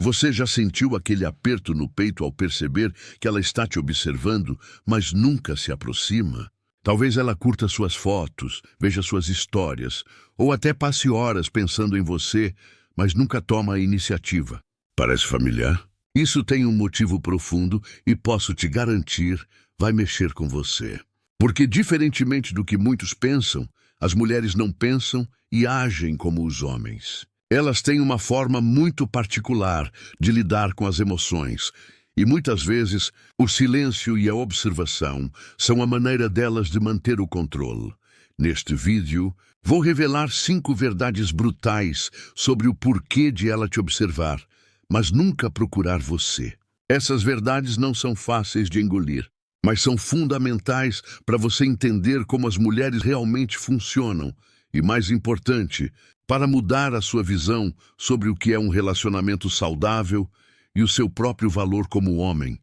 Você já sentiu aquele aperto no peito ao perceber que ela está te observando, mas nunca se aproxima? Talvez ela curta suas fotos, veja suas histórias, ou até passe horas pensando em você, mas nunca toma a iniciativa. Parece familiar? Isso tem um motivo profundo e posso te garantir, vai mexer com você. Porque, diferentemente do que muitos pensam, as mulheres não pensam e agem como os homens. Elas têm uma forma muito particular de lidar com as emoções, e muitas vezes o silêncio e a observação são a maneira delas de manter o controle. Neste vídeo, vou revelar 5 verdades brutais sobre o porquê de ela te observar, mas nunca procurar você. Essas verdades não são fáceis de engolir, mas são fundamentais para você entender como as mulheres realmente funcionam e, mais importante, para mudar a sua visão sobre o que é um relacionamento saudável e o seu próprio valor como homem.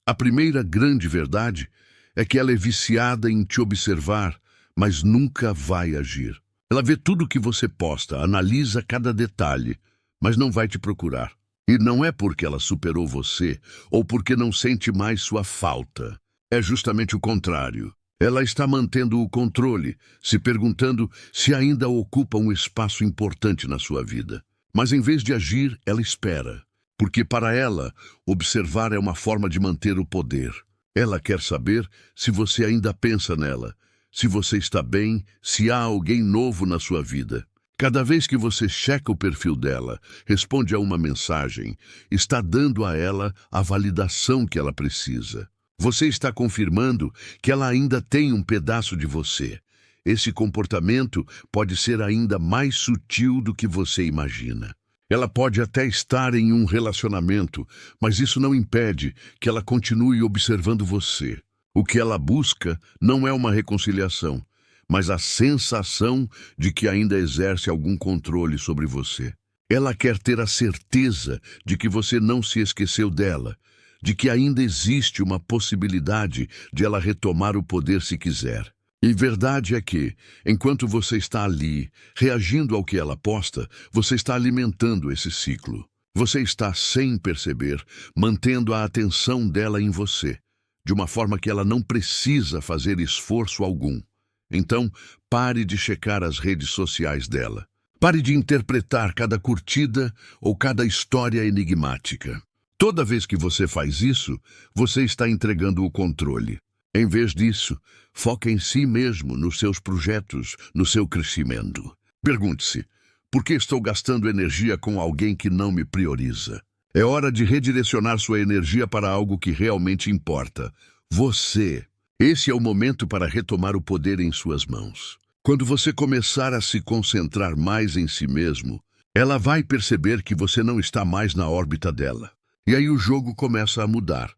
A primeira grande verdade é que ela é viciada em te observar, mas nunca vai agir. Ela vê tudo que você posta, analisa cada detalhe, mas não vai te procurar. E não é porque ela superou você ou porque não sente mais sua falta. É justamente o contrário. Ela está mantendo o controle, se perguntando se ainda ocupa um espaço importante na sua vida. Mas em vez de agir, ela espera. Porque para ela, observar é uma forma de manter o poder. Ela quer saber se você ainda pensa nela, se você está bem, se há alguém novo na sua vida. Cada vez que você checa o perfil dela, responde a uma mensagem, está dando a ela a validação que ela precisa. Você está confirmando que ela ainda tem um pedaço de você. Esse comportamento pode ser ainda mais sutil do que você imagina. Ela pode até estar em um relacionamento, mas isso não impede que ela continue observando você. O que ela busca não é uma reconciliação, mas a sensação de que ainda exerce algum controle sobre você. Ela quer ter a certeza de que você não se esqueceu dela, de que ainda existe uma possibilidade de ela retomar o poder se quiser. E verdade é que, enquanto você está ali, reagindo ao que ela posta, você está alimentando esse ciclo. Você está, sem perceber, mantendo a atenção dela em você, de uma forma que ela não precisa fazer esforço algum. Então, pare de checar as redes sociais dela. Pare de interpretar cada curtida ou cada história enigmática. Toda vez que você faz isso, você está entregando o controle. Em vez disso, foque em si mesmo, nos seus projetos, no seu crescimento. Pergunte-se, por que estou gastando energia com alguém que não me prioriza? É hora de redirecionar sua energia para algo que realmente importa. Você. Esse é o momento para retomar o poder em suas mãos. Quando você começar a se concentrar mais em si mesmo, ela vai perceber que você não está mais na órbita dela. E aí o jogo começa a mudar.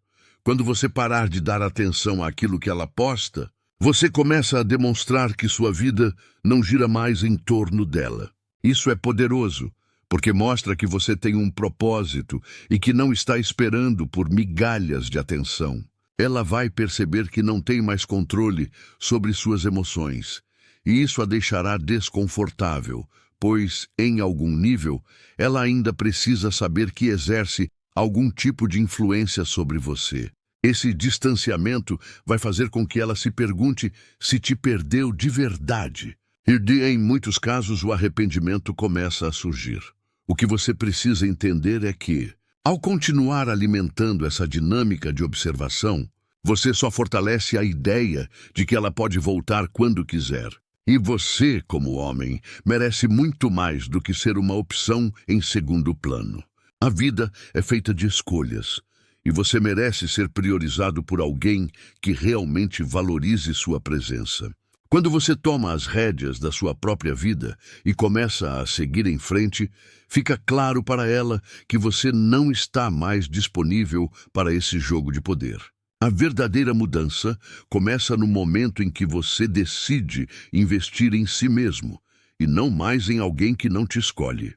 Quando você parar de dar atenção àquilo que ela posta, você começa a demonstrar que sua vida não gira mais em torno dela. Isso é poderoso, porque mostra que você tem um propósito e que não está esperando por migalhas de atenção. Ela vai perceber que não tem mais controle sobre suas emoções, e isso a deixará desconfortável, pois, em algum nível, ela ainda precisa saber que exerce algum tipo de influência sobre você. Esse distanciamento vai fazer com que ela se pergunte se te perdeu de verdade. Em muitos casos, o arrependimento começa a surgir. O que você precisa entender é que, ao continuar alimentando essa dinâmica de observação, você só fortalece a ideia de que ela pode voltar quando quiser. E você, como homem, merece muito mais do que ser uma opção em segundo plano. A vida é feita de escolhas, e você merece ser priorizado por alguém que realmente valorize sua presença. Quando você toma as rédeas da sua própria vida e começa a seguir em frente, fica claro para ela que você não está mais disponível para esse jogo de poder. A verdadeira mudança começa no momento em que você decide investir em si mesmo, e não mais em alguém que não te escolhe.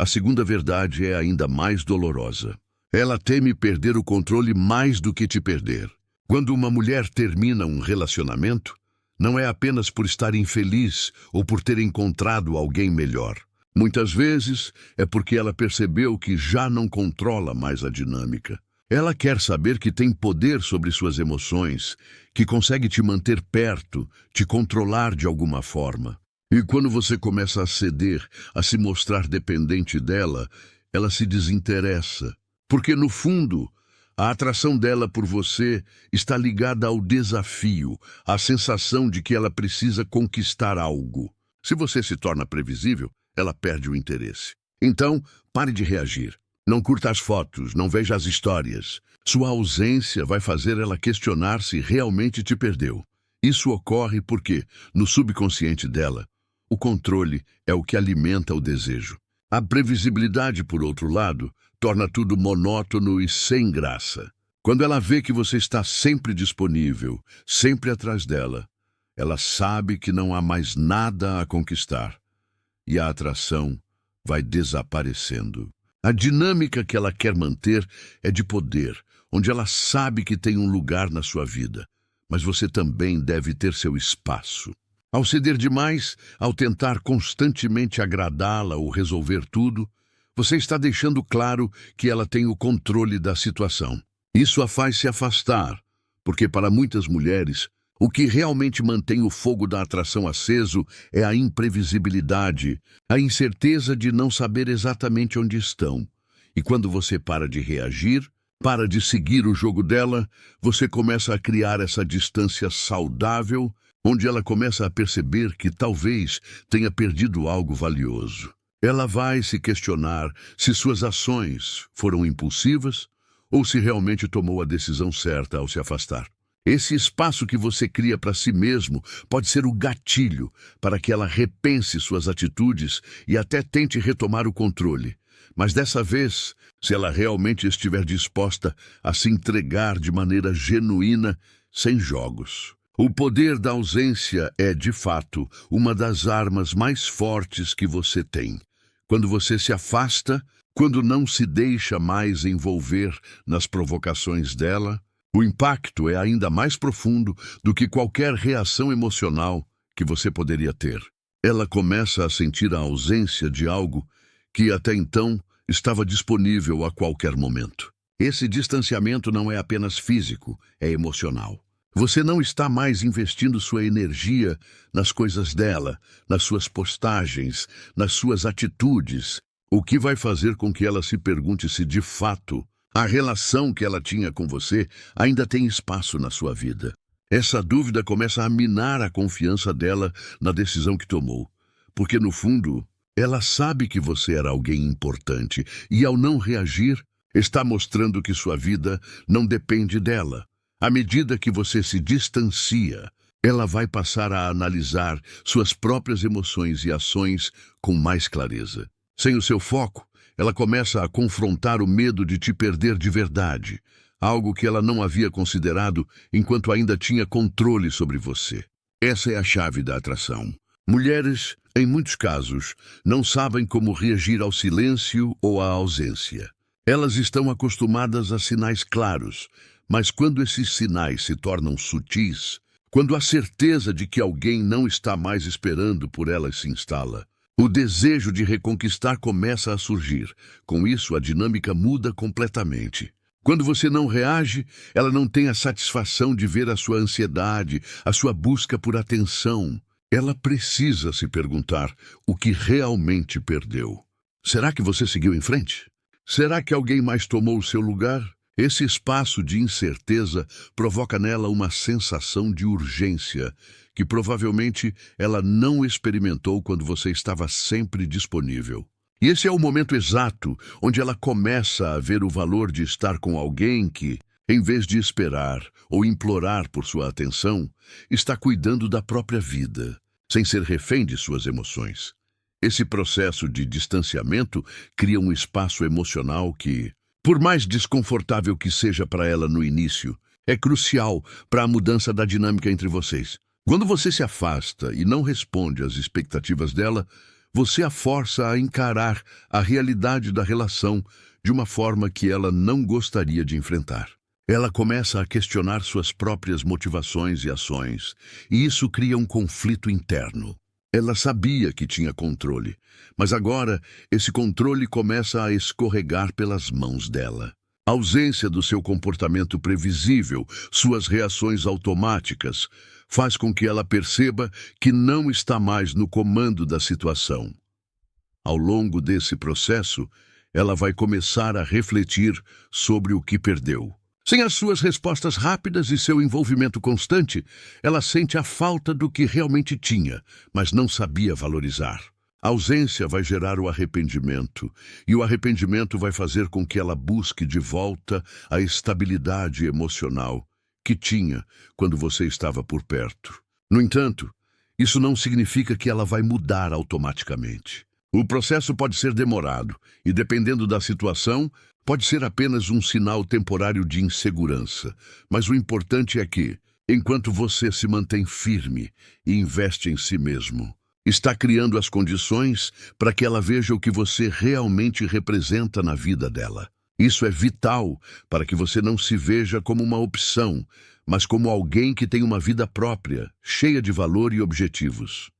A segunda verdade é ainda mais dolorosa. Ela teme perder o controle mais do que te perder. Quando uma mulher termina um relacionamento, não é apenas por estar infeliz ou por ter encontrado alguém melhor. Muitas vezes é porque ela percebeu que já não controla mais a dinâmica. Ela quer saber que tem poder sobre suas emoções, que consegue te manter perto, te controlar de alguma forma. E quando você começa a ceder, a se mostrar dependente dela, ela se desinteressa. Porque, no fundo, a atração dela por você está ligada ao desafio, à sensação de que ela precisa conquistar algo. Se você se torna previsível, ela perde o interesse. Então, pare de reagir. Não curta as fotos, não veja as histórias. Sua ausência vai fazer ela questionar se realmente te perdeu. Isso ocorre porque, no subconsciente dela, o controle é o que alimenta o desejo. A previsibilidade, por outro lado, torna tudo monótono e sem graça. Quando ela vê que você está sempre disponível, sempre atrás dela, ela sabe que não há mais nada a conquistar. E a atração vai desaparecendo. A dinâmica que ela quer manter é de poder, onde ela sabe que tem um lugar na sua vida, mas você também deve ter seu espaço. Ao ceder demais, ao tentar constantemente agradá-la ou resolver tudo, você está deixando claro que ela tem o controle da situação. Isso a faz se afastar, porque para muitas mulheres, o que realmente mantém o fogo da atração aceso é a imprevisibilidade, a incerteza de não saber exatamente onde estão. E quando você para de reagir, para de seguir o jogo dela, você começa a criar essa distância saudável, onde ela começa a perceber que talvez tenha perdido algo valioso. Ela vai se questionar se suas ações foram impulsivas ou se realmente tomou a decisão certa ao se afastar. Esse espaço que você cria para si mesmo pode ser o gatilho para que ela repense suas atitudes e até tente retomar o controle. Mas dessa vez, se ela realmente estiver disposta a se entregar de maneira genuína, sem jogos. O poder da ausência é, de fato, uma das armas mais fortes que você tem. Quando você se afasta, quando não se deixa mais envolver nas provocações dela, o impacto é ainda mais profundo do que qualquer reação emocional que você poderia ter. Ela começa a sentir a ausência de algo que até então estava disponível a qualquer momento. Esse distanciamento não é apenas físico, é emocional. Você não está mais investindo sua energia nas coisas dela, nas suas postagens, nas suas atitudes, o que vai fazer com que ela se pergunte se, de fato, a relação que ela tinha com você ainda tem espaço na sua vida. Essa dúvida começa a minar a confiança dela na decisão que tomou, porque, no fundo, ela sabe que você era alguém importante e, ao não reagir, está mostrando que sua vida não depende dela. À medida que você se distancia, ela vai passar a analisar suas próprias emoções e ações com mais clareza. Sem o seu foco, ela começa a confrontar o medo de te perder de verdade, algo que ela não havia considerado enquanto ainda tinha controle sobre você. Essa é a chave da atração. Mulheres, em muitos casos, não sabem como reagir ao silêncio ou à ausência. Elas estão acostumadas a sinais claros, mas quando esses sinais se tornam sutis, quando a certeza de que alguém não está mais esperando por elas se instala, o desejo de reconquistar começa a surgir. Com isso, a dinâmica muda completamente. Quando você não reage, ela não tem a satisfação de ver a sua ansiedade, a sua busca por atenção. Ela precisa se perguntar o que realmente perdeu. Será que você seguiu em frente? Será que alguém mais tomou o seu lugar? Esse espaço de incerteza provoca nela uma sensação de urgência que provavelmente ela não experimentou quando você estava sempre disponível. E esse é o momento exato onde ela começa a ver o valor de estar com alguém que, em vez de esperar ou implorar por sua atenção, está cuidando da própria vida, sem ser refém de suas emoções. Esse processo de distanciamento cria um espaço emocional que, por mais desconfortável que seja para ela no início, é crucial para a mudança da dinâmica entre vocês. Quando você se afasta e não responde às expectativas dela, você a força a encarar a realidade da relação de uma forma que ela não gostaria de enfrentar. Ela começa a questionar suas próprias motivações e ações, e isso cria um conflito interno. Ela sabia que tinha controle, mas agora esse controle começa a escorregar pelas mãos dela. A ausência do seu comportamento previsível, suas reações automáticas, faz com que ela perceba que não está mais no comando da situação. Ao longo desse processo, ela vai começar a refletir sobre o que perdeu. Sem as suas respostas rápidas e seu envolvimento constante, ela sente a falta do que realmente tinha, mas não sabia valorizar. A ausência vai gerar o arrependimento, e o arrependimento vai fazer com que ela busque de volta a estabilidade emocional que tinha quando você estava por perto. No entanto, isso não significa que ela vai mudar automaticamente. O processo pode ser demorado e, dependendo da situação, pode ser apenas um sinal temporário de insegurança. Mas o importante é que, enquanto você se mantém firme e investe em si mesmo, está criando as condições para que ela veja o que você realmente representa na vida dela. Isso é vital para que você não se veja como uma opção, mas como alguém que tem uma vida própria, cheia de valor e objetivos.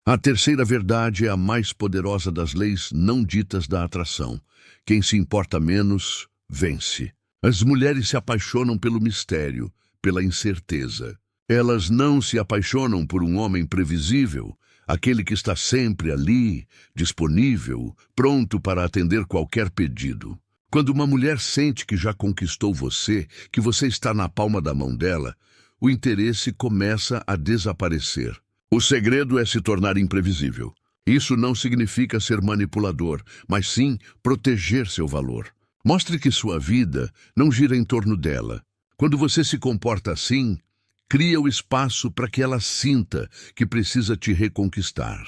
A terceira verdade é a mais poderosa das leis não ditas da atração. Quem se importa menos, vence. As mulheres se apaixonam pelo mistério, pela incerteza. Elas não se apaixonam por um homem previsível, aquele que está sempre ali, disponível, pronto para atender qualquer pedido. Quando uma mulher sente que já conquistou você, que você está na palma da mão dela, o interesse começa a desaparecer. O segredo é se tornar imprevisível. Isso não significa ser manipulador, mas sim proteger seu valor. Mostre que sua vida não gira em torno dela. Quando você se comporta assim, cria o espaço para que ela sinta que precisa te reconquistar.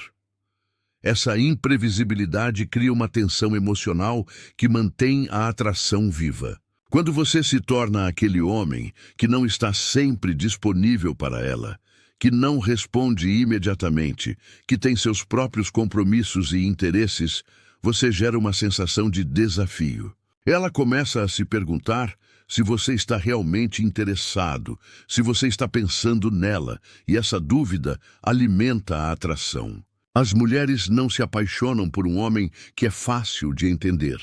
Essa imprevisibilidade cria uma tensão emocional que mantém a atração viva. Quando você se torna aquele homem que não está sempre disponível para ela, que não responde imediatamente, que tem seus próprios compromissos e interesses, você gera uma sensação de desafio. Ela começa a se perguntar se você está realmente interessado, se você está pensando nela, e essa dúvida alimenta a atração. As mulheres não se apaixonam por um homem que é fácil de entender,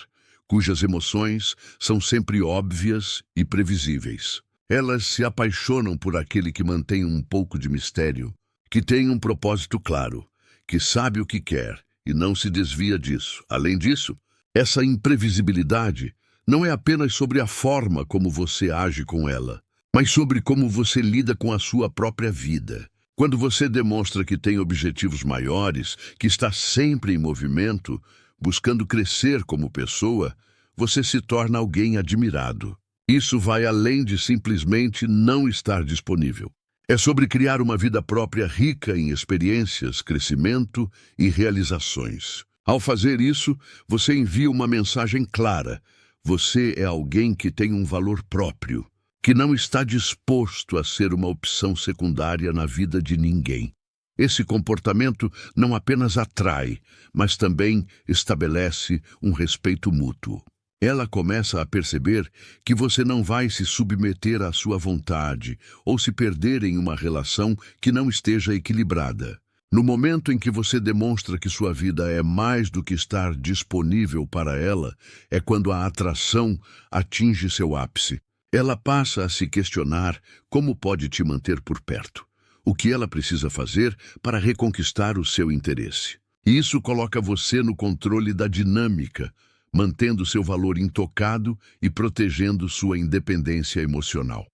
cujas emoções são sempre óbvias e previsíveis. Elas se apaixonam por aquele que mantém um pouco de mistério, que tem um propósito claro, que sabe o que quer e não se desvia disso. Além disso, essa imprevisibilidade não é apenas sobre a forma como você age com ela, mas sobre como você lida com a sua própria vida. Quando você demonstra que tem objetivos maiores, que está sempre em movimento, buscando crescer como pessoa, você se torna alguém admirado. Isso vai além de simplesmente não estar disponível. É sobre criar uma vida própria rica em experiências, crescimento e realizações. Ao fazer isso, você envia uma mensagem clara. Você é alguém que tem um valor próprio, que não está disposto a ser uma opção secundária na vida de ninguém. Esse comportamento não apenas atrai, mas também estabelece um respeito mútuo. Ela começa a perceber que você não vai se submeter à sua vontade ou se perder em uma relação que não esteja equilibrada. No momento em que você demonstra que sua vida é mais do que estar disponível para ela, é quando a atração atinge seu ápice. Ela passa a se questionar como pode te manter por perto, o que ela precisa fazer para reconquistar o seu interesse. E isso coloca você no controle da dinâmica, mantendo seu valor intocado e protegendo sua independência emocional.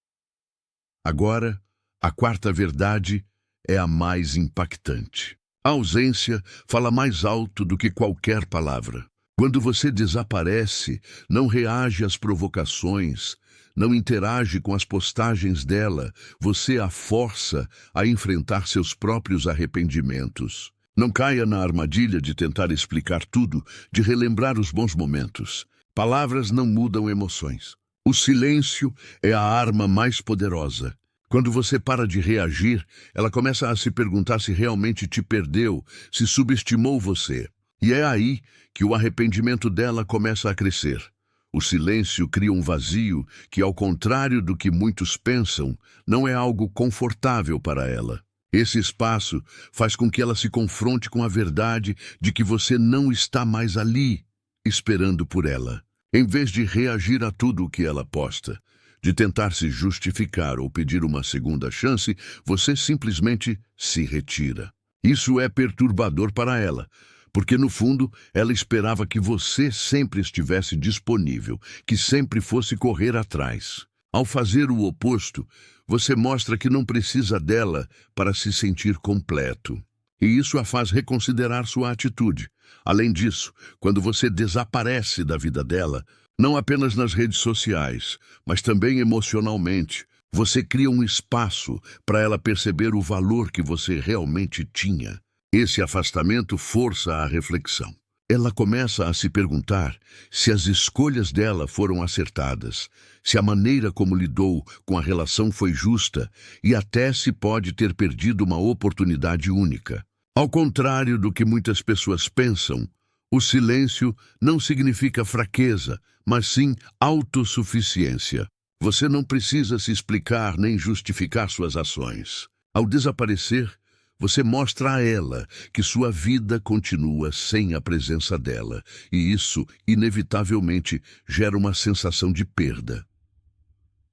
Agora, a quarta verdade é a mais impactante. A ausência fala mais alto do que qualquer palavra. Quando você desaparece, não reage às provocações, não interage com as postagens dela, você a força a enfrentar seus próprios arrependimentos. Não caia na armadilha de tentar explicar tudo, de relembrar os bons momentos. Palavras não mudam emoções. O silêncio é a arma mais poderosa. Quando você para de reagir, ela começa a se perguntar se realmente te perdeu, se subestimou você. E é aí que o arrependimento dela começa a crescer. O silêncio cria um vazio que, ao contrário do que muitos pensam, não é algo confortável para ela. Esse espaço faz com que ela se confronte com a verdade de que você não está mais ali, esperando por ela. Em vez de reagir a tudo o que ela posta, de tentar se justificar ou pedir uma segunda chance, você simplesmente se retira. Isso é perturbador para ela, porque no fundo ela esperava que você sempre estivesse disponível, que sempre fosse correr atrás. Ao fazer o oposto, você mostra que não precisa dela para se sentir completo. E isso a faz reconsiderar sua atitude. Além disso, quando você desaparece da vida dela, não apenas nas redes sociais, mas também emocionalmente, você cria um espaço para ela perceber o valor que você realmente tinha. Esse afastamento força a reflexão. Ela começa a se perguntar se as escolhas dela foram acertadas, se a maneira como lidou com a relação foi justa e até se pode ter perdido uma oportunidade única. Ao contrário do que muitas pessoas pensam, o silêncio não significa fraqueza, mas sim autossuficiência. Você não precisa se explicar nem justificar suas ações. Ao desaparecer, você mostra a ela que sua vida continua sem a presença dela, e isso, inevitavelmente, gera uma sensação de perda.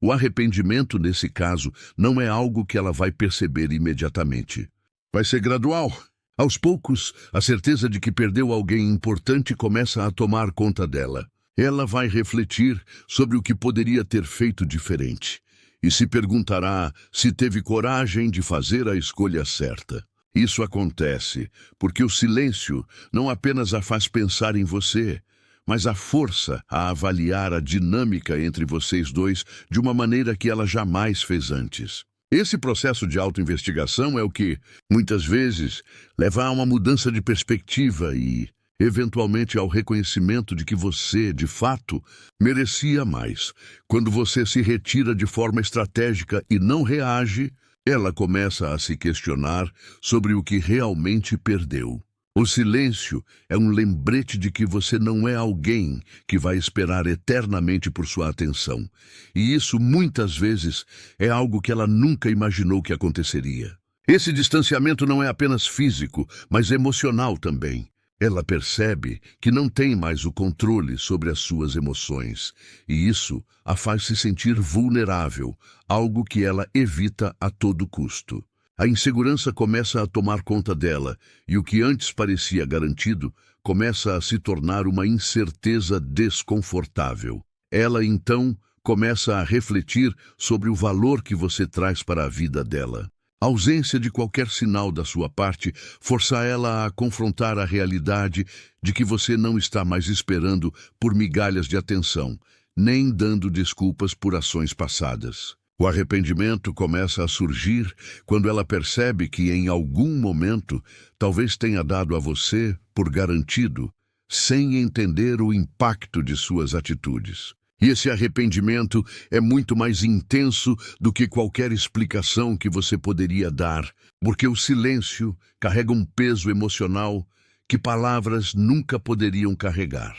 O arrependimento, nesse caso, não é algo que ela vai perceber imediatamente. Vai ser gradual. Aos poucos, a certeza de que perdeu alguém importante começa a tomar conta dela. Ela vai refletir sobre o que poderia ter feito diferente e se perguntará se teve coragem de fazer a escolha certa. Isso acontece porque o silêncio não apenas a faz pensar em você, mas a força a avaliar a dinâmica entre vocês dois de uma maneira que ela jamais fez antes. Esse processo de autoinvestigação é o que, muitas vezes, leva a uma mudança de perspectiva e, eventualmente, ao reconhecimento de que você, de fato, merecia mais. Quando você se retira de forma estratégica e não reage, ela começa a se questionar sobre o que realmente perdeu. O silêncio é um lembrete de que você não é alguém que vai esperar eternamente por sua atenção. E isso, muitas vezes, é algo que ela nunca imaginou que aconteceria. Esse distanciamento não é apenas físico, mas emocional também. Ela percebe que não tem mais o controle sobre as suas emoções, e isso a faz se sentir vulnerável, algo que ela evita a todo custo. A insegurança começa a tomar conta dela, e o que antes parecia garantido começa a se tornar uma incerteza desconfortável. Ela, então, começa a refletir sobre o valor que você traz para a vida dela. A ausência de qualquer sinal da sua parte força ela a confrontar a realidade de que você não está mais esperando por migalhas de atenção, nem dando desculpas por ações passadas. O arrependimento começa a surgir quando ela percebe que, em algum momento, talvez tenha dado a você por garantido, sem entender o impacto de suas atitudes. E esse arrependimento é muito mais intenso do que qualquer explicação que você poderia dar, porque o silêncio carrega um peso emocional que palavras nunca poderiam carregar.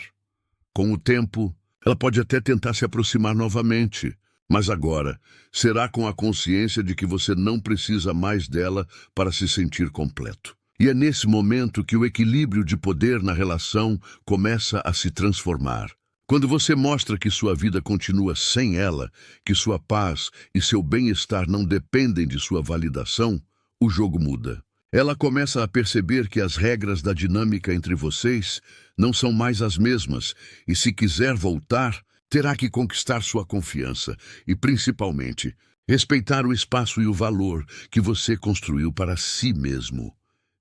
Com o tempo, ela pode até tentar se aproximar novamente, mas agora será com a consciência de que você não precisa mais dela para se sentir completo. E é nesse momento que o equilíbrio de poder na relação começa a se transformar. Quando você mostra que sua vida continua sem ela, que sua paz e seu bem-estar não dependem de sua validação, o jogo muda. Ela começa a perceber que as regras da dinâmica entre vocês não são mais as mesmas, e se quiser voltar, terá que conquistar sua confiança e, principalmente, respeitar o espaço e o valor que você construiu para si mesmo.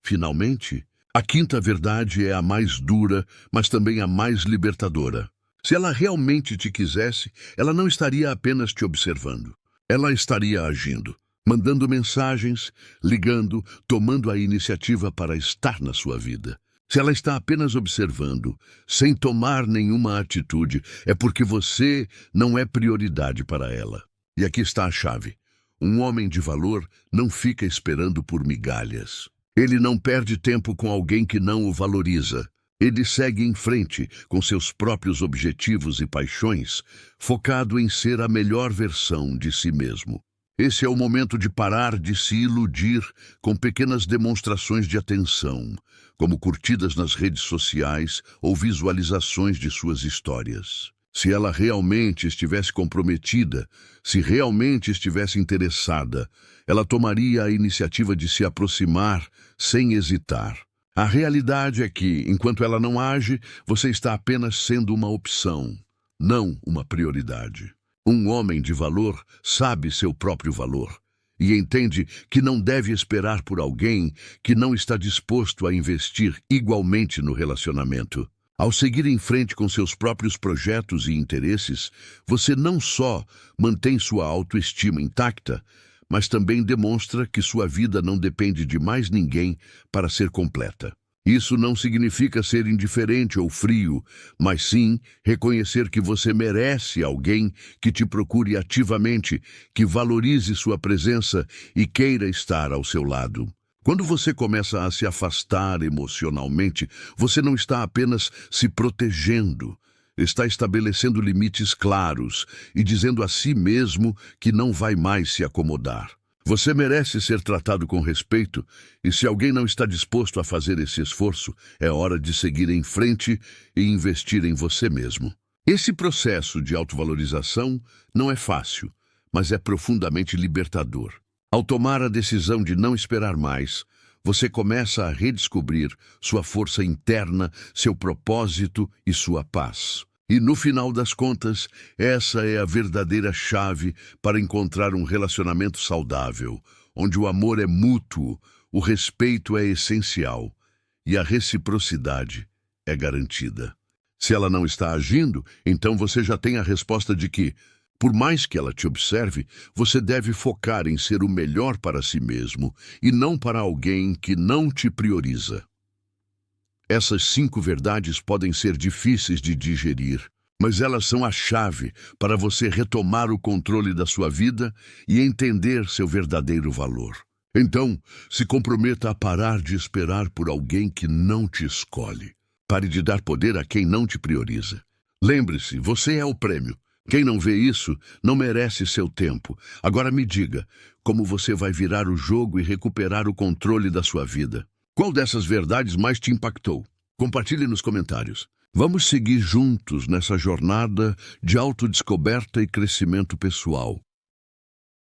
Finalmente, a quinta verdade é a mais dura, mas também a mais libertadora. Se ela realmente te quisesse, ela não estaria apenas te observando. Ela estaria agindo, mandando mensagens, ligando, tomando a iniciativa para estar na sua vida. Se ela está apenas observando, sem tomar nenhuma atitude, é porque você não é prioridade para ela. E aqui está a chave. Um homem de valor não fica esperando por migalhas. Ele não perde tempo com alguém que não o valoriza. Ele segue em frente com seus próprios objetivos e paixões, focado em ser a melhor versão de si mesmo. Esse é o momento de parar de se iludir com pequenas demonstrações de atenção, como curtidas nas redes sociais ou visualizações de suas histórias. Se ela realmente estivesse comprometida, se realmente estivesse interessada, ela tomaria a iniciativa de se aproximar sem hesitar. A realidade é que, enquanto ela não age, você está apenas sendo uma opção, não uma prioridade. Um homem de valor sabe seu próprio valor e entende que não deve esperar por alguém que não está disposto a investir igualmente no relacionamento. Ao seguir em frente com seus próprios projetos e interesses, você não só mantém sua autoestima intacta, mas também demonstra que sua vida não depende de mais ninguém para ser completa. Isso não significa ser indiferente ou frio, mas sim reconhecer que você merece alguém que te procure ativamente, que valorize sua presença e queira estar ao seu lado. Quando você começa a se afastar emocionalmente, você não está apenas se protegendo, está estabelecendo limites claros e dizendo a si mesmo que não vai mais se acomodar. Você merece ser tratado com respeito, e se alguém não está disposto a fazer esse esforço, é hora de seguir em frente e investir em você mesmo. Esse processo de autovalorização não é fácil, mas é profundamente libertador. Ao tomar a decisão de não esperar mais, você começa a redescobrir sua força interna, seu propósito e sua paz. E no final das contas, essa é a verdadeira chave para encontrar um relacionamento saudável, onde o amor é mútuo, o respeito é essencial e a reciprocidade é garantida. Se ela não está agindo, então você já tem a resposta de que, por mais que ela te observe, você deve focar em ser o melhor para si mesmo e não para alguém que não te prioriza. Essas 5 verdades podem ser difíceis de digerir, mas elas são a chave para você retomar o controle da sua vida e entender seu verdadeiro valor. Então, se comprometa a parar de esperar por alguém que não te escolhe. Pare de dar poder a quem não te prioriza. Lembre-se, você é o prêmio. Quem não vê isso não merece seu tempo. Agora me diga, como você vai virar o jogo e recuperar o controle da sua vida? Qual dessas verdades mais te impactou? Compartilhe nos comentários. Vamos seguir juntos nessa jornada de autodescoberta e crescimento pessoal.